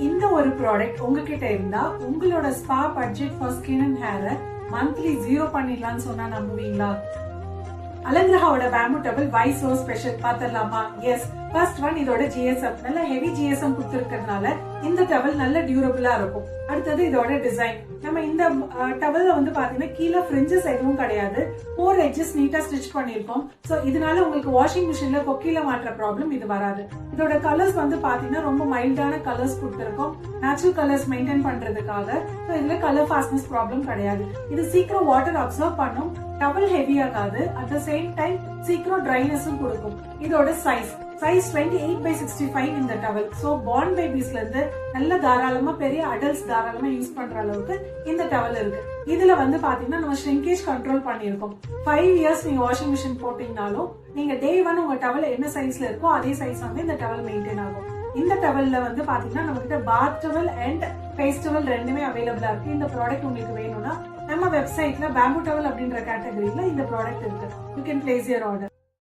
இந்த ஒரு ப்ராடக்ட் உங்ககிட்ட இருந்தா உங்களோட spa budget for skin and ஹேரை மந்த்லி 0 பண்ணிடலாம்னு சொன்னா நம்புவீங்களா? அலங்கிரஹாவோட bamboo towel why so special பாத்திரலாமா? எஸ், ஃபர்ஸ்ட் ஒன் இதோட GSM நல்ல ஹெவி GSM கொடுத்திருக்கிறதுனால இந்த டவல் நல்ல டியூரபிளா இருக்கும். அடுத்தது இதோட டிசைன். நம்ம இந்த டவல்ல வந்து பாத்தீங்கன்னா கீழே ஃப்ரிஞ்சஸ் எதுவும் கிடையாது, 4 எட்ஜஸ் நீட்டா ஸ்டிச் பண்ணிருக்கோம். சோ இதனால உங்களுக்கு வாஷிங் மிஷின்ல கொக்கில மாற்ற ப்ராப்ளம் இது வராது. இதோட கலர்ஸ் வந்து பாத்தீங்கன்னா ரொம்ப மைல்டான கலர்ஸ் கொடுத்திருக்கோம், நேச்சுரல் கலர்ஸ் மெயின்டைன் பண்றதுக்காக. சோ இதுல கலர் ஃபாஸ்ட்னஸ் ப்ராப்ளம் கிடையாது. இது சீக்கிரம் வாட்டர் அப்சர்வ் பண்ணும், டவல் ஹெவி ஆகாது, அட் த சேம் டைம் சீக்கிரம் ட்ரைனஸும் கொடுக்கும். இதோட சைஸ் 28/65 இந்த டவல். சோ பார்ன் பேபிஸ்ல இருந்து நல்ல தாராளமா பெரிய அடல்ட்ஸ் தாராளமா யூஸ் பண்ற அளவுக்கு இந்த டவல் இருக்கு. இதுல வந்து பாத்தீங்கன்னா நம்ம ஷ்ரிங்கேஜ் கண்ட்ரோல் பண்ணிருக்கோம். 5 இயர்ஸ் நீங்க வாஷிங் மிஷின் போட்டீங்கனாலும் நீங்க டே 1 உங்க டவல் என்ன சைஸ்ல இருக்கோ அதே சைஸ் வந்து இந்த டவல் மெயின்டைன் ஆகும். இந்த டவல்ல வந்து பாத்தீங்கன்னா நம்ம கிட்ட bath towel and face towel ரெண்டுமே அவைலபிளா இருக்கு. இந்த ப்ராடக்ட் உங்களுக்கு வேணும்னா நம்ம வெப்சைட்ல பேம்பு டவல் அப்படின்ற கேட்டகரியில இந்த ப்ராடக்ட் இருக்கு. You can place your order.